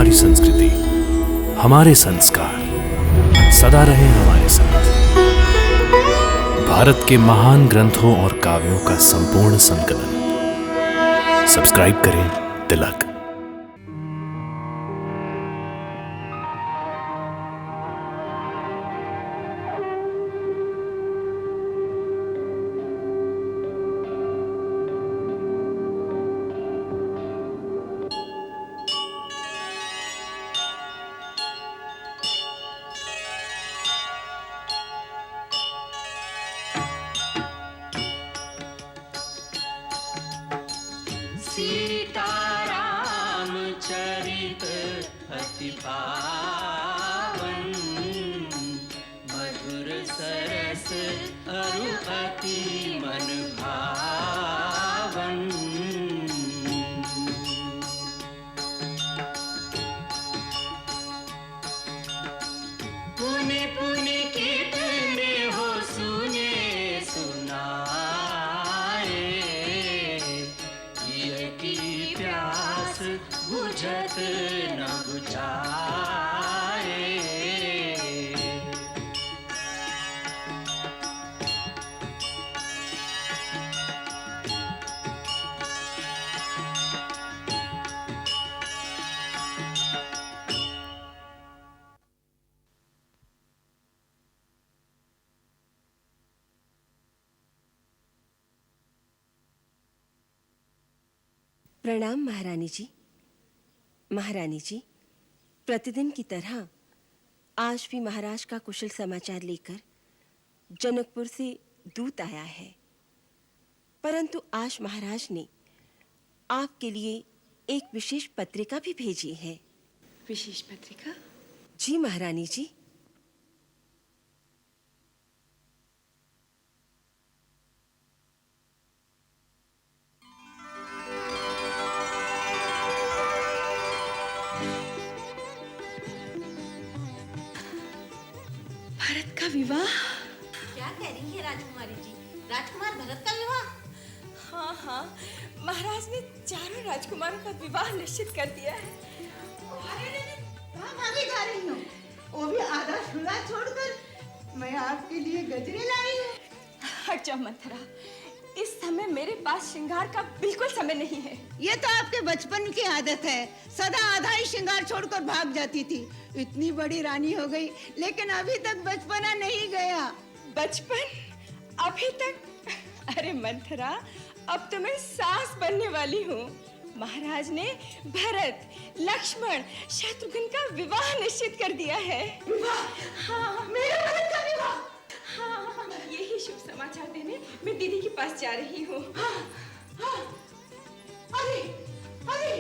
हमारी संस्कृति, हमारे संस्कार सदा रहे हमारे साथ। भारत के महान ग्रंथों और काव्यों का संपूर्ण संकलन। सब्सक्राइब करें तिलक। सीताराम चरित अति पावन, मधुर सरस अरु अति मन भावन। पुने पुने कितने हो सुने सुनाए, की प्यास बुझत न बुझाए। प्रणाम महारानी जी। महारानी जी, प्रतिदिन की तरह आज भी महाराज का कुशल समाचार लेकर जनकपुर से दूत आया है, परंतु आज महाराज ने आपके लिए एक विशेष पत्रिका भी भेजी है। विशेष पत्रिका? जी महारानी जी। भरत का विवाह? क्या कह रही है राजकुमारी जी? राजकुमार भरत का विवाह? हाँ हाँ, महाराज ने चारों राजकुमारों का विवाह निश्चित कर दिया है। कहाँ भागी जा रही हो? वो भी आधा झूला छोड़कर। मैं आपके लिए गजरे लाई हूँ। हट जाओ मंथरा, इस समय मेरे पास श्रृंगार का बिल्कुल समय नहीं है। ये तो आपके बचपन की आदत है, सदा आधा ही श्रृंगार छोड़कर भाग जाती थी। इतनी बड़ी रानी हो गई, लेकिन अभी तक बचपना नहीं गया। बचपन? अभी तक? अरे मंथरा, अब तो मैं सास बनने वाली हूँ। महाराज ने भरत, लक्ष्मण, शत्रुघ्न का विवाह निश्चित कर दिया है। विवाह? हाँ, मेरे भरत का विवाह? हाँ, यही शुभ समाचार देने मैं दीदी के पास जा रही हूँ। हाँ, हाँ। अरे, अरे,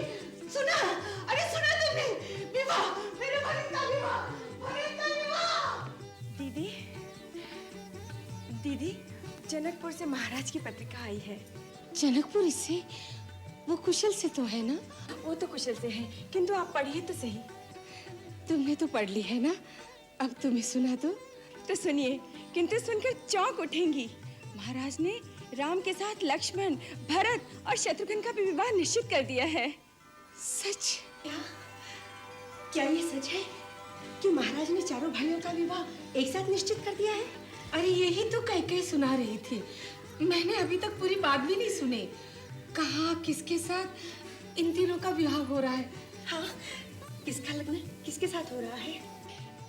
सुना? अरे सुना तुमने? विवाह, मेरे भरत का विवाह, भरत का विवाह। दीदी, दीदी, जनकपुर से महाराज की पत्रिका आई है। जनकपुर से? वो कुशल से तो है ना? वो तो कुशल से है, किंतु आप पढ़िए तो सही। तुमने तो पढ़ ली है ना? अब तुम्हें सुना तो सुनिए, किंतु सुनकर चौंक उठेंगी। महाराज ने राम के साथ लक्ष्मण, भरत और शत्रुघ्न का भी विवाह निश्चित कर दिया है। सच? क्या ये सच है कि महाराज ने चारों भाइयों का विवाह एक साथ निश्चित कर दिया है? अरे यही तो कई सुना रही थी। मैंने अभी तक पूरी बात भी नहीं सुनी। कहाँ किसके साथ इन तीनों का विवाह हो रहा है? हाँ, किसका लग्न किसके साथ हो रहा है?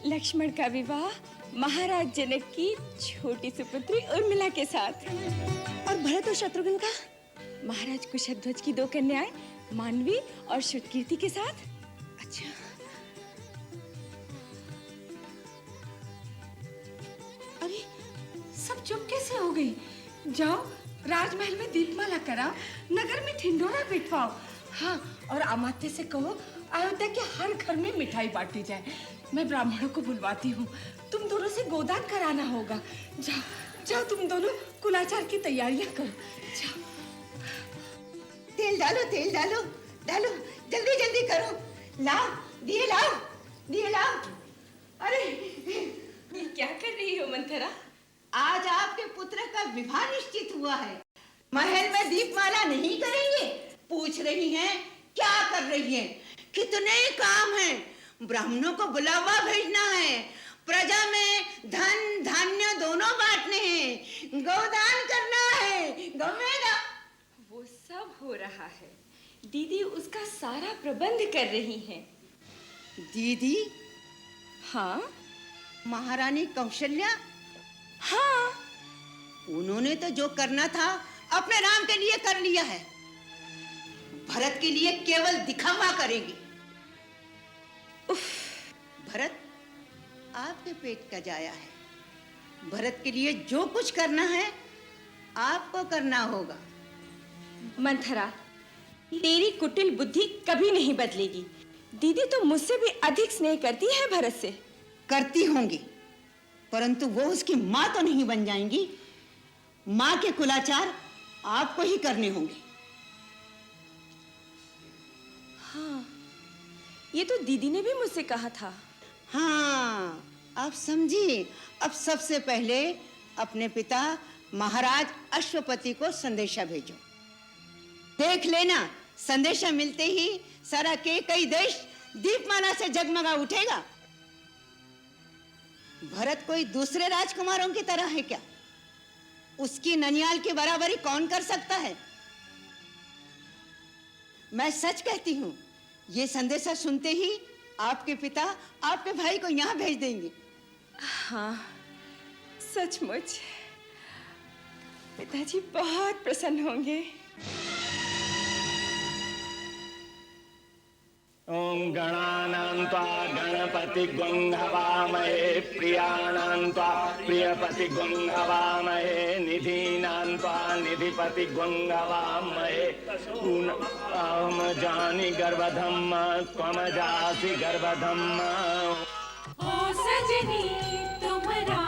लक्ष्मण का विवाह महाराज जनक की छोटी सुपुत्री उर्मिला के साथ। और भरत और शत्रुघ्न का? महाराज कुशध्वज की दो कन्याएं मानवी और श्रुतकीर्ति के साथ। अच्छा, अरे सब चुप कैसे हो गई? जाओ राजमहल में दीपमाला कराओ, नगर में ठिंडोरा बिठवाओ। हाँ, और अमात्य से कहो अयोध्या के हर घर में मिठाई बांटी जाए। मैं ब्राह्मणों को बुलवाती हूँ। तुम दोनों से गोदान कराना होगा। जाओ जाओ, तुम दोनों कुलाचार की तैयारियां करो। जाओ। तेल डालो, तेल डालो, डालो, जल्दी जल्दी करो। लाओ, दिए लाओ, दिए लाओ। अरे ये क्या कर रही हो मंथरा? आज आपके पुत्र का विवाह निश्चित हुआ है। महल में दीपमाला नहीं करेंगे? पूछ रही हैं क्या कर रही हैं? कितने काम हैं। ब्राह्मणों को बुलावा भेजना है, प्रजा में धन धान्य दोनों बांटने हैं, गोदान करना है, गमेगा। वो सब हो रहा है। दीदी उसका सारा प्रबंध कर रही हैं। दीदी? हाँ महारानी कौशल्या? हाँ, उन्होंने तो जो करना था अपने राम के लिए कर लिया है, भरत के लिए केवल दिखावा करेगी। भरत आपके पेट का जाया है, भरत के लिए जो कुछ करना है आपको करना होगा। मंथरा, तेरी कुटिल बुद्धि कभी नहीं बदलेगी। दीदी तो मुझसे भी अधिक स्नेह करती है भरत से। करती होंगी, परंतु वो उसकी माँ तो नहीं बन जाएंगी। माँ के कुलाचार आपको ही करने होंगे। हाँ, ये तो दीदी ने भी मुझसे कहा था। हाँ, अब समझी। अब सबसे पहले अपने पिता महाराज अश्वपति को संदेशा भेजो। देख लेना, संदेशा मिलते ही सारा के कई देश दीपमाला से जगमगा उठेगा। भरत कोई दूसरे राजकुमारों की तरह है क्या? उसकी ननियाल की बराबरी कौन कर सकता है? मैं सच कहती हूं, ये संदेशा सुनते ही आपके पिता आपके भाई को यहां भेज देंगे। हाँ, सचमुच पिताजी बहुत प्रसन्न होंगे। ओम गणानां त्वा गणपतिग्ं हवामहे प्रियाणां त्वा प्रियपतिग्ं हवामहे निधीनां त्वा निधिपतिग्ं हवामहे अहम जानि गर्भधम् त्वमजासि गर्भधम्। ओ सजनी तुम्हारा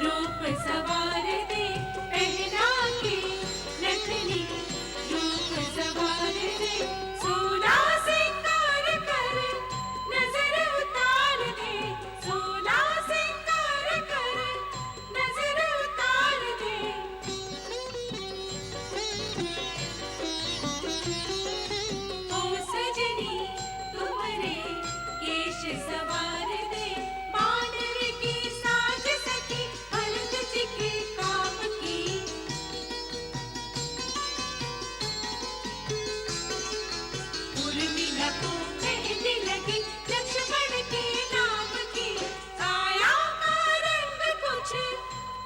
रूप सवार दे, पहना के नथनी रूप सवार दे, सोला सिंगार कर नजर उतार दे, सोला सिंगार कर नजर उतार दे। ओ सजनी तुम्हारे केश सवार दे, बानर की साज सखी भरत जी के काम की। उर्मिला को मेहंदी लगी लक्ष्मण के नाम की, काया का रंग कुछ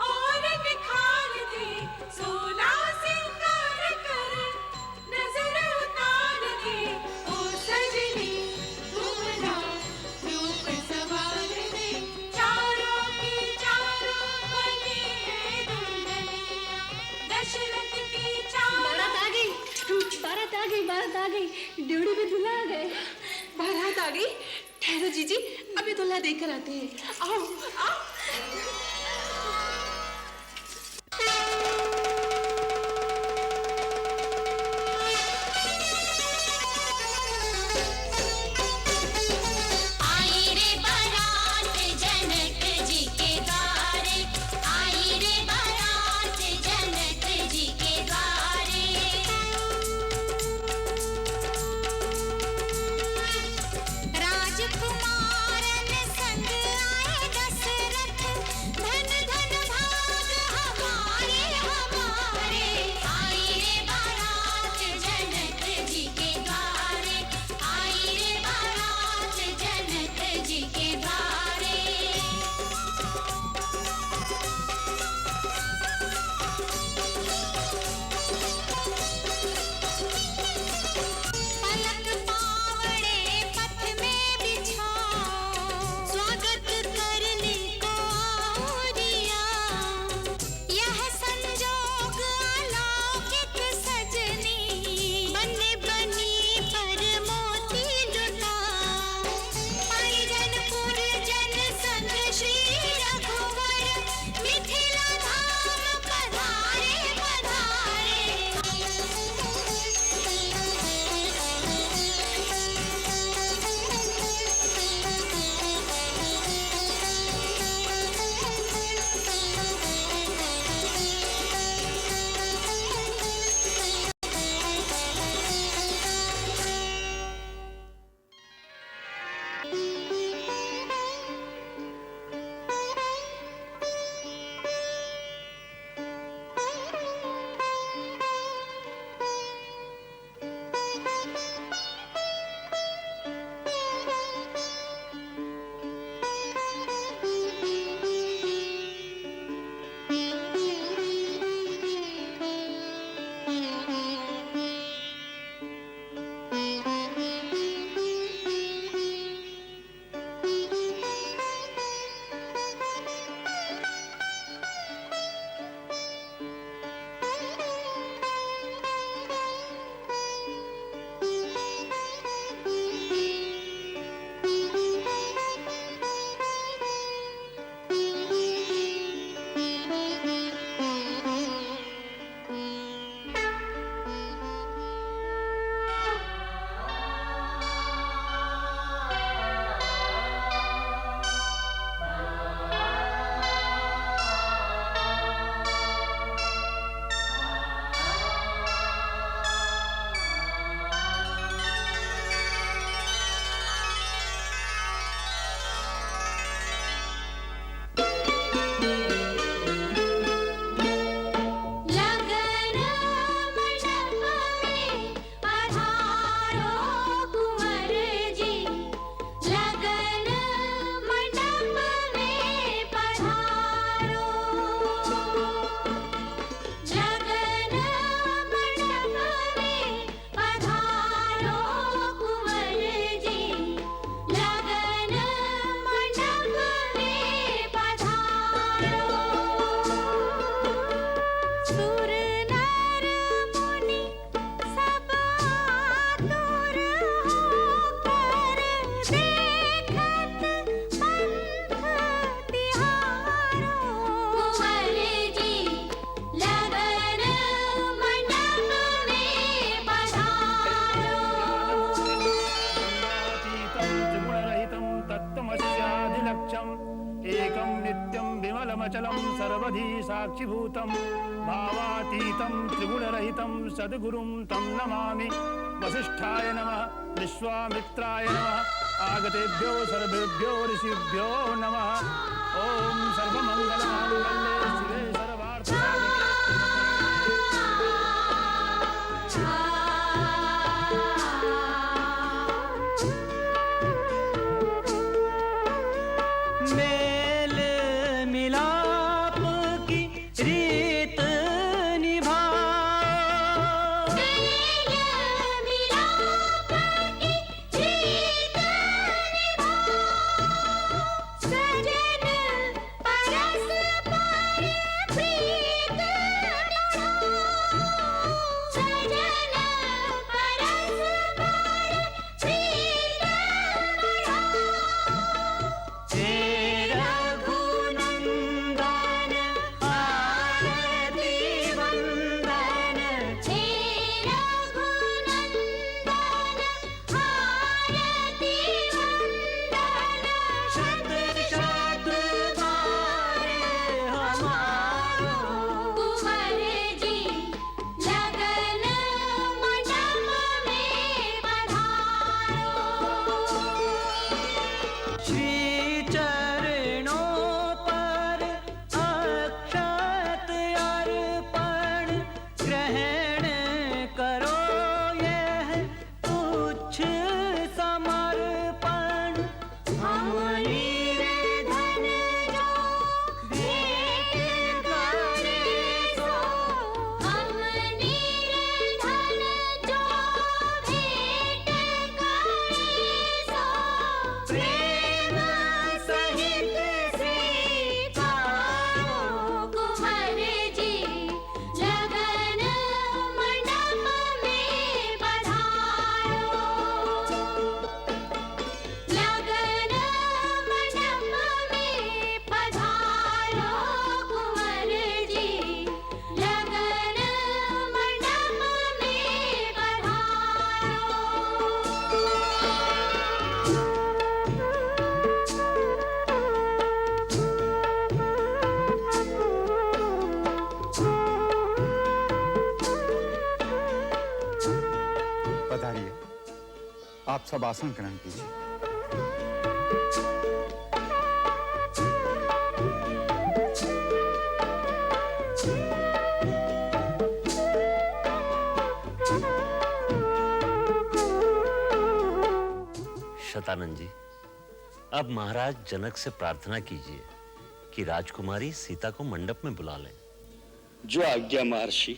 और निखार दे, सोला सिंगार कर नजर उतार दे। ओ सजनी तुम्हारा रूप सवार दे, चारों की चारों बने दुल्हनिया, दशरथ की चारों। बारात आ गई, बारात आ गई, बारात आ गई, ड्यूटी पे दूल्हा आ गए। बारात आ गई। ठहरो जीजी, अभी दूल्हा देकर आते हैं। आओ आओ। आई रे बारात जनक जी के द्वारे, आई रे बारात जनक जी के द्वारे। राजकुमारन संग आए दशरथ, देखत पंथ तिहारो कुंवर जी लगन मंडप में पधारो त्रिगुणरहितं तत्त्वमस्याधिलक्ष्यम् एकं नित्यं विमलमचलं सर्वधी साक्षिभूतं भावातीतं त्रिगुणरहितं सद्गुरुं तं नमामि वसिष्ठाय नमः विश्वामित्राय नमः आगतेभ्यो सर्वेभ्यो ऋषिभ्यो नमः ॐ सर्वमङ्गलमाङ्गल्ये शिवे मेल मिलाप की रीत निभाओ मिलाप की रीत निभाओ सजन परस्पर प्रीत बढ़ाओ सजन परस्पर प्रीत बढ़ाओ हे रघुनंदन आरती वंदन हे रघुनंदन आरती वंदन शत शत बार हमारो कुंवर जी लगन मंडप में पधारो श्री चरणों पर अक्षत अर्पण ग्रहण करो यह तुच्छ समर्पण हम निर्धन जो भेंट करे सो हम निर्धन जो भेंट करे सो प्रेम सहित स्वीकारो कुंवर जी लगन मंडप में पधारो लगन मंडप में पधारो कुंवर जी लगन मंडप में पधारिए, आप सब आसन ग्रहण कीजिए। शतानंद जी, अब महाराज जनक से प्रार्थना कीजिए कि राजकुमारी सीता को मंडप में बुला लें। जो आज्ञा महर्षि।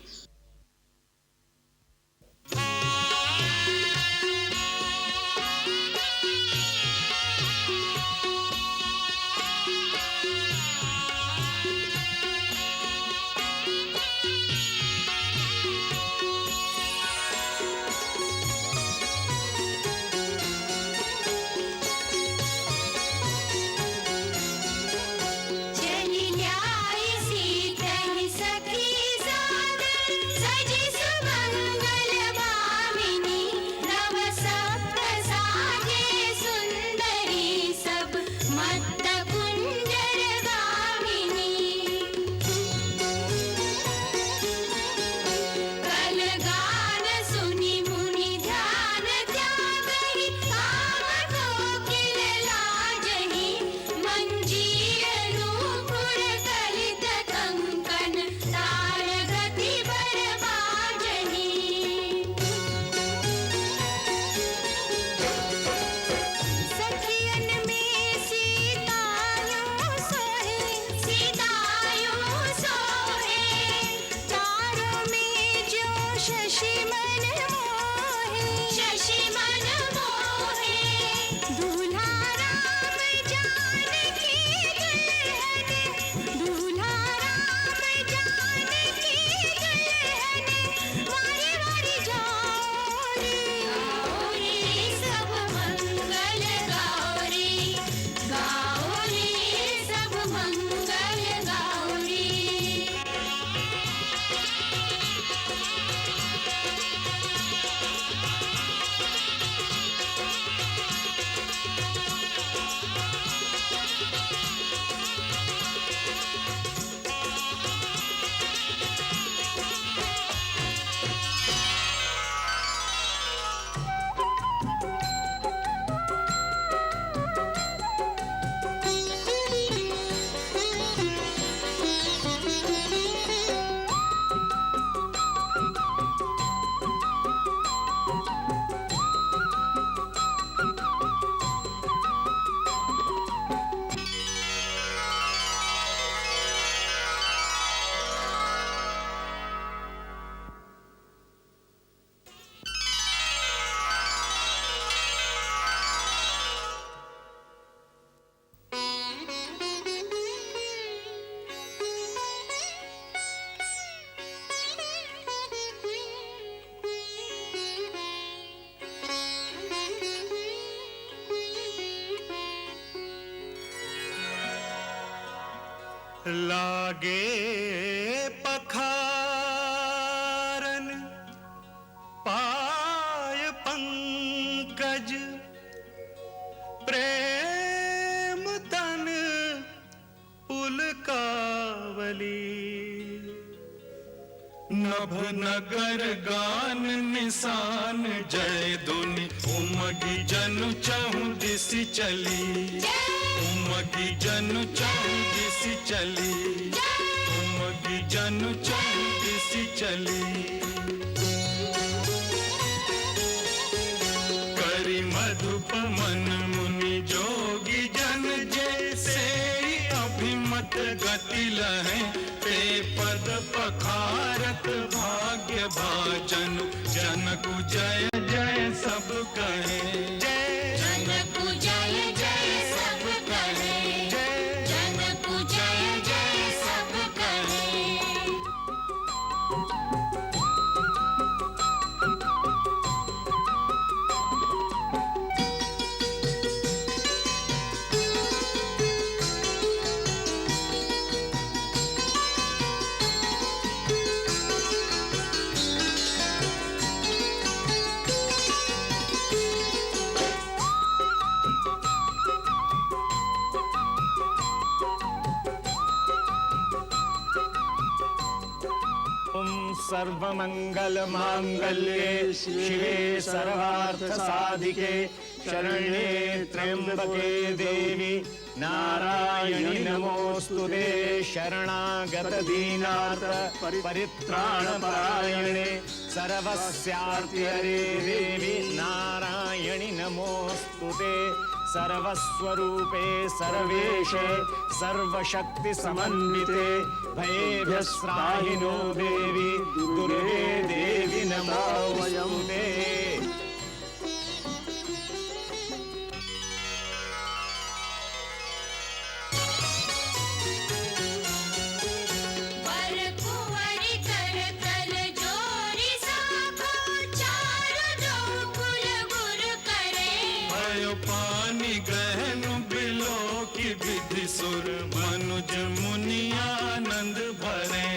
चली ल्याई सीतन सखी सादर लागे पखारन पाय पंकज प्रेम तन पुलकावली नभ नगर गान निशान जय धुनि उमगी जनु चहु दिस चली उमगी जनु चहु दिस चली उमगी जनु चहु दिस चली करी मधुप मन मुनि जोगी जन जैसे अभिमत गति लहे पे पद पखारत भाग्य भाजनु जनकु जय जय सब कहे जनकु जय जय सब कहे जनकु जय जय सब कहे सर्वमंगल मांगल्ये शिवे सर्वार्थ साधिके शरण्ये त्र्यंबके देवी नारायणी नमोस्तुते शरणागत दीनार्थ परित्राण परायणे सर्वस्यार्थ हरे देवी नारायणी नमोस्तुते सर्वस्वरूपे सर्वेशे सर्वशक्ति समन्विते भयेभ्यस्त्राहिनो देवी दुर्गे देवी नमोस्तुते वर कुंवरी कर तल जोरी साखो चार दो कुल गुर करे भयो पानी गहन बिलो की विधि सुर मनुज मुनि आनंद भरे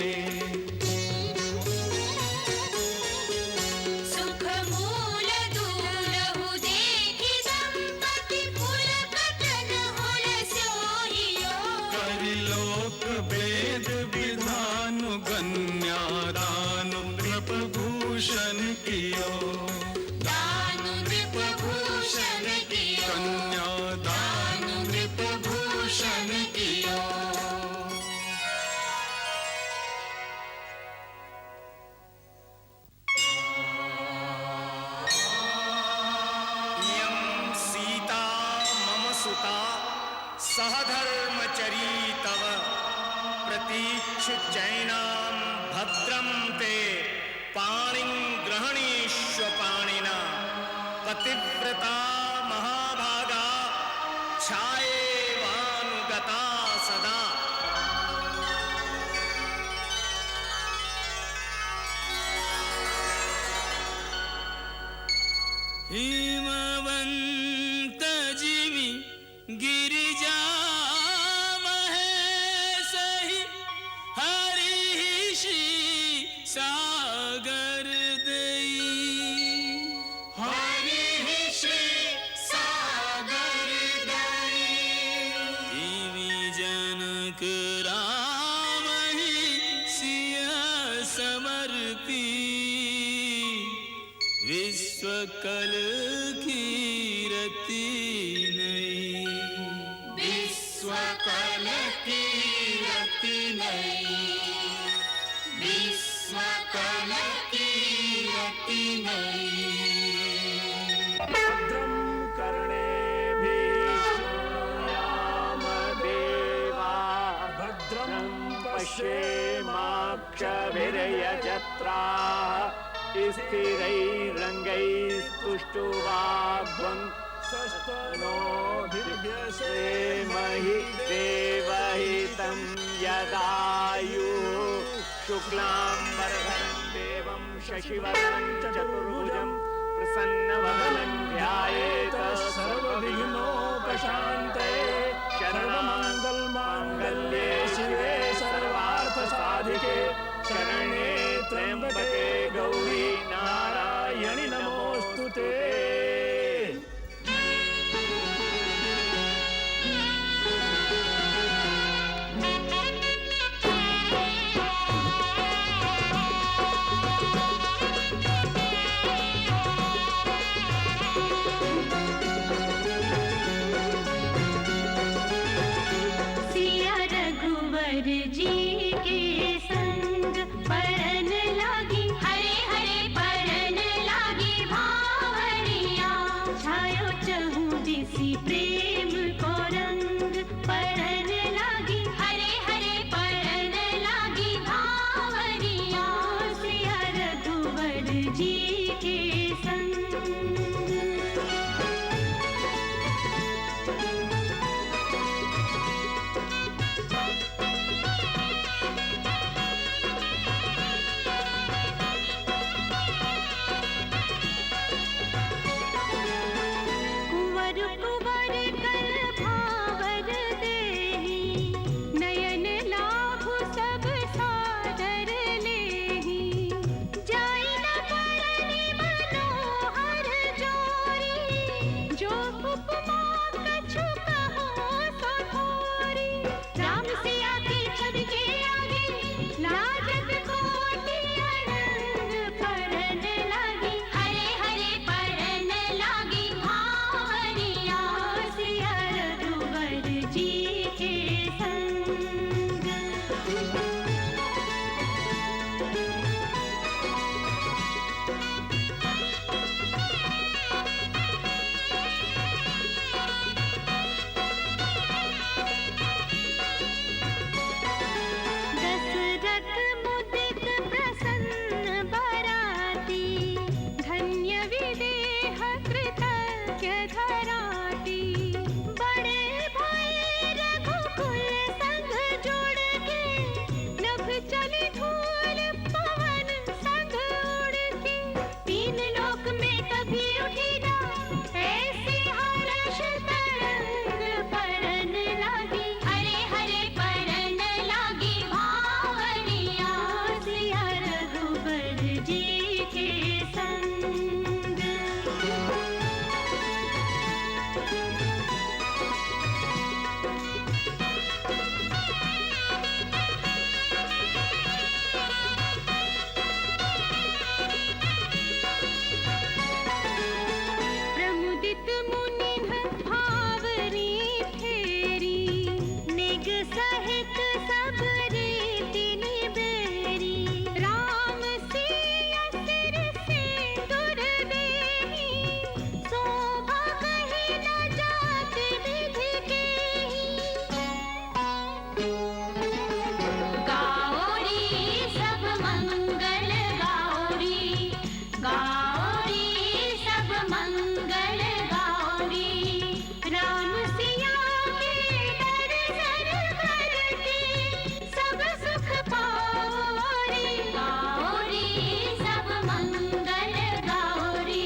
सुख मूल दूलहु देखि दंपति पुलकटन हुल सोहियो करि लोक वेद विधान गण्यादानु नृपभूषण कियो दानु नृपभूषण कियो कन्यादानु नृपभूषण कियो इयं सीता मम सुता सहधर्मचरी तव प्रतीच्छ चैनां भद्रं ते पाणिं ग्रहणीष्व पाणिना पतिव्रता महाभागा छायेवानुगता सदा हिमवंत जीवी गिरिजा महेशहि हरिषि सागर दई हरिषि सागर दई देवी जनक राम ही सिया समर्पी विश्व कल कीरति नहीं विश्व कल कीरति नहीं विश्व कल कीरति नहीं भद्रं कर्णेभिः शृणुयाम देवा भद्रं पश्येमाक्षभिर्यजत्राः स्थिरैरङ्गैस्तुष्टुवाग्वं नो दिव्यसेमहि देवहितं यदायुः शुक्लाम्बरधरं देवं शशिवर्णं चतुर्भुजं प्रसन्नवदनं ध्यायेत सर्वविघ्नोपशान्तये शरणमङ्गलमाङ्गल्ये शिवे इसी प्रेम को रंग परन लागी हरे हरे परन लागी भावरिया सिया रघुवर जी के संग कुंवर कुंवर कल भावर देहि नयन लाभु सब सादर लेहि जाई न परनि मनोहर जोरी जो उपमा कछु कहो सो थोरी राम सिया की छवि के आगे लाजत कोटि अरंग परन लागी हरे हरे परन लागी भावरिया सिया रघुवर जी के संग दशरथ मुदित प्रसन्न बराती धन्य विदेह कृतज्ञ धराती बड़े भय रघुकुल संग जोड़ के नभ चली धूल पवन संग उड़ के तीन लोक में कभी उठी ना ऐसी हर्ष तरंग परन लागी हरे हरे परन लागी भावरिया सिया रघुवर जी के संग प्रमुदित मुनिन भावरी फेरी निग सहित सब रीति निबेरी राम सिया सिर सिंदूर देहि शोभा कहीं न जात विधि केहि गाओरी सब मंगल गाओरी गाओरी सब मंगल गाओरी राम सिया के दर्शन करके सब सुख पाओरी गाओरी सब मंगल गाओरी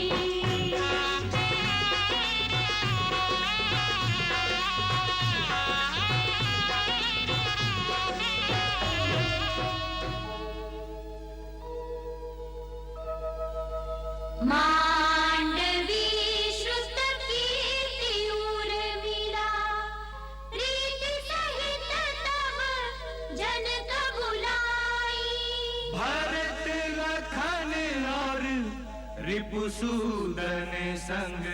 मांडवी श्रुत कीर्ति उर्मिला प्रीति सहित तब जनक बुलाई भरत लखन और रिपुसूदन संग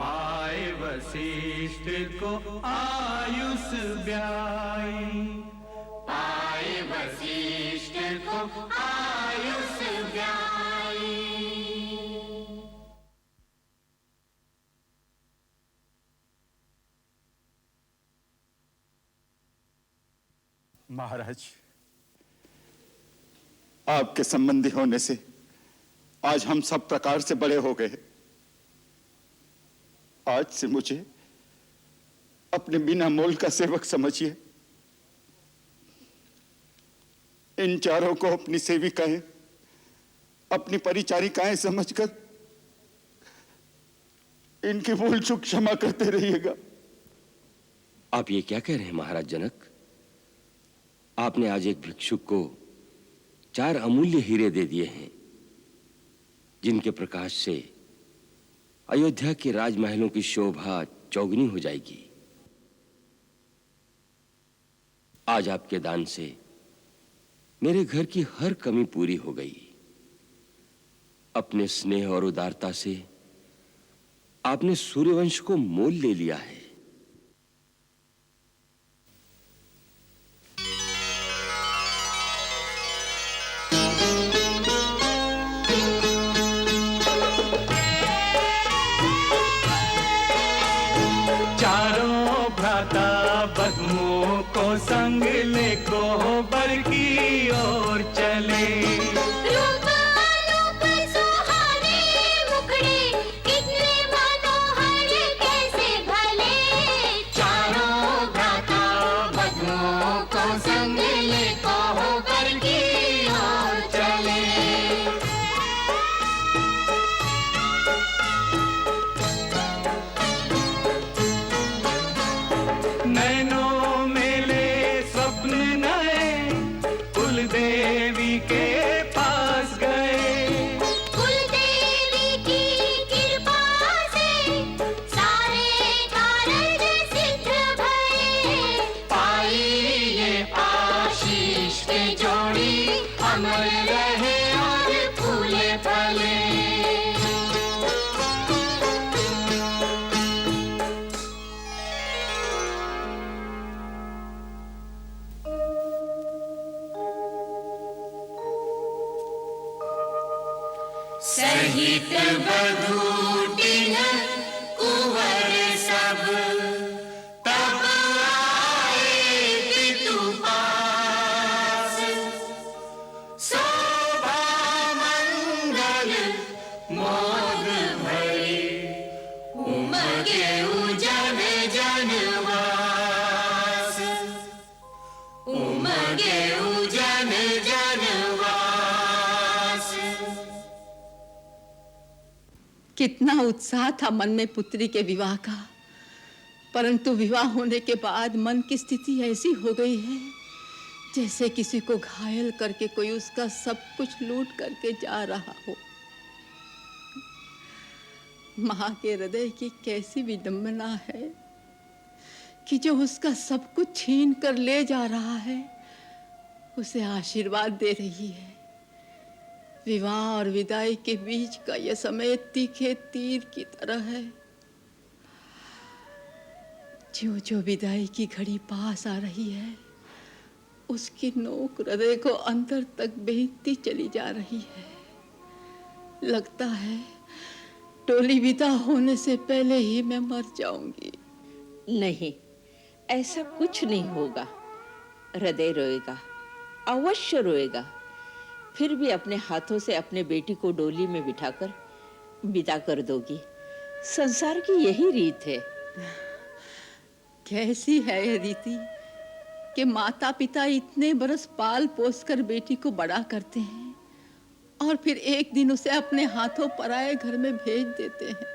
पाए वशिष्ठ को आयुष ब्याई पाए वशिष्ठ को आयुष ब्याई महाराज, आपके संबंधी होने से आज हम सब प्रकार से बड़े हो गए। आज से मुझे अपने बिना मोल का सेवक समझिए। इन चारों को अपनी सेविकाएं, अपनी परिचारिकाएं समझकर इनकी भूल चूक क्षमा करते रहिएगा। आप ये क्या कह रहे हैं महाराज जनक? आपने आज एक भिक्षुक को 4 अमूल्य हीरे दे दिए हैं, जिनके प्रकाश से अयोध्या के राजमहलों की शोभा चौगुनी हो जाएगी। आज आपके दान से मेरे घर की हर कमी पूरी हो गई। अपने स्नेह और उदारता से आपने सूर्यवंश को मोल ले लिया है। सहित बधूटिन कुंवर सब तब आए पितु पास शोभा मंगल मोद भरी उमगे उजन जनवास उमगे उजन जनवास। कितना उत्साह था मन में पुत्री के विवाह का, परंतु विवाह होने के बाद मन की स्थिति ऐसी हो गई है जैसे किसी को घायल करके कोई उसका सब कुछ लूट करके जा रहा हो। माँ के हृदय की कैसी विडंबना है कि जो उसका सब कुछ छीन कर ले जा रहा है उसे आशीर्वाद दे रही है। विवाह और विदाई के बीच का यह समय तीखे तीर की तरह है। जो जो विदाई की घड़ी पास आ रही है उसकी नोक हृदय को अंदर तक बेचती चली जा रही है। लगता है टोली विदा होने से पहले ही मैं मर जाऊंगी। नहीं, ऐसा कुछ नहीं होगा। हृदय रोएगा, अवश्य रोएगा, फिर भी अपने हाथों से अपने बेटी को डोली में बिठाकर विदा कर दोगी। संसार की यही रीत है। कैसी है यह रीति कि माता पिता इतने बरस पाल पोस कर बेटी को बड़ा करते हैं और फिर एक दिन उसे अपने हाथों पराए घर में भेज देते हैं।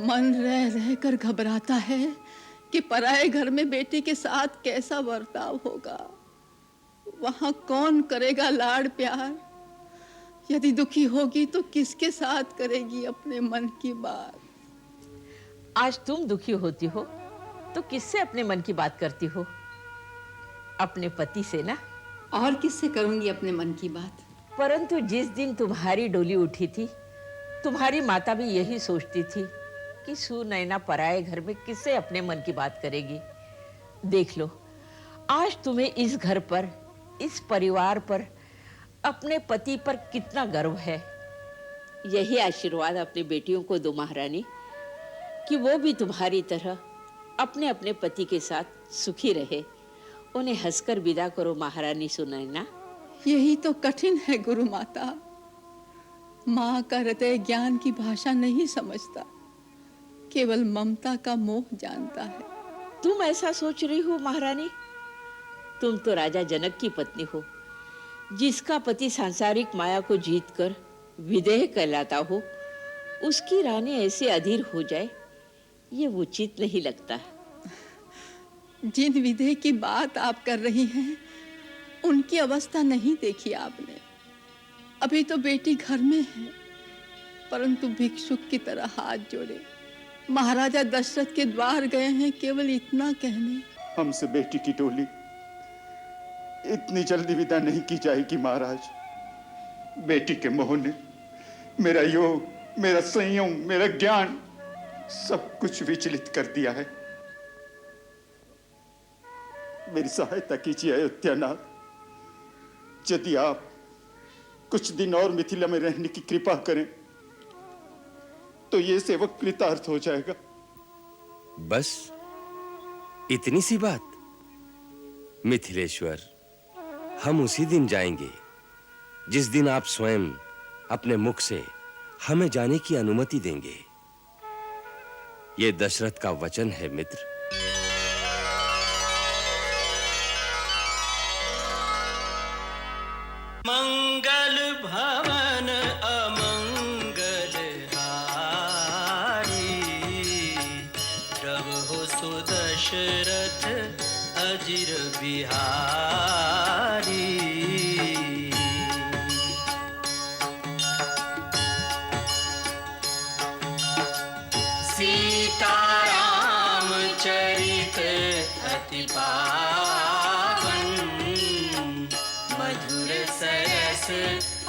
मन रह रह कर घबराता है कि पराए घर में बेटी के साथ कैसा बर्ताव होगा। वहां कौन करेगा लाड़ प्यार। यदि दुखी होगी तो किसके साथ करेगी अपने मन की बात। आज तुम दुखी होती हो तो किससे अपने मन की बात करती हो? अपने पति से ना। और किससे करूंगी अपने मन की बात? परंतु जिस दिन तुम्हारी डोली उठी थी तुम्हारी माता भी यही सोचती थी कि सुनैना पराए घर में किससे अपने मन की बात करेगी। देख लो, आज तुम्हें इस घर पर, इस परिवार पर, अपने पति पर कितना गर्व है। यही आशीर्वाद अपनी बेटियों को दो महारानी कि वो भी तुम्हारी तरह अपने अपने पति के साथ सुखी रहे। उन्हें हंसकर विदा करो महारानी सुनैना। यही तो कठिन है गुरु माता। माँ का हृदय ज्ञान की भाषा नहीं समझता, केवल ममता का मोह जानता है। तुम ऐसा सोच रही हो महारानी? तुम तो राजा जनक की पत्नी हो, जिसका पति सांसारिक माया को जीतकर विदेह कहलाता हो। उसकी रानी ऐसे अधीर हो जाए, ये उचित नहीं लगता। जिन विदेह की बात आप कर रही हैं उनकी अवस्था नहीं देखी आपने। अभी तो बेटी घर में है, परंतु भिक्षुक की तरह हाथ जोड़े महाराजा दशरथ के द्वार गए हैं, केवल इतना कहने। हमसे बेटी की डोली इतनी जल्दी विदा नहीं की जाएगी महाराज। बेटी के मोह ने मेरा योग, मेरा संयम, मेरा ज्ञान सब कुछ विचलित कर दिया है। मेरी सहायता कीजिए अयोध्यानाथ। यदि आप कुछ दिन और मिथिला में रहने की कृपा करें तो ये सेवक कृतार्थ हो जाएगा। बस इतनी सी बात? मिथिलेश्वर, हम उसी दिन जाएंगे जिस दिन आप स्वयं अपने मुख से हमें जाने की अनुमति देंगे। ये दशरथ का वचन है मित्र। मंगल भवन अमंगल हारी, प्रभु सुदशरथ अजिर बिहारी। सीताराम चरित अति पावन, मधुर सरस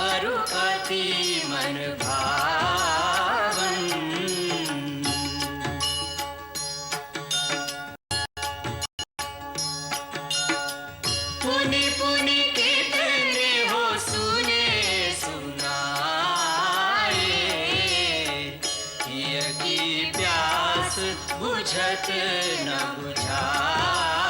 अरु अति मन भावन। पुनि पुनि कितने हो सुने न बुझाए।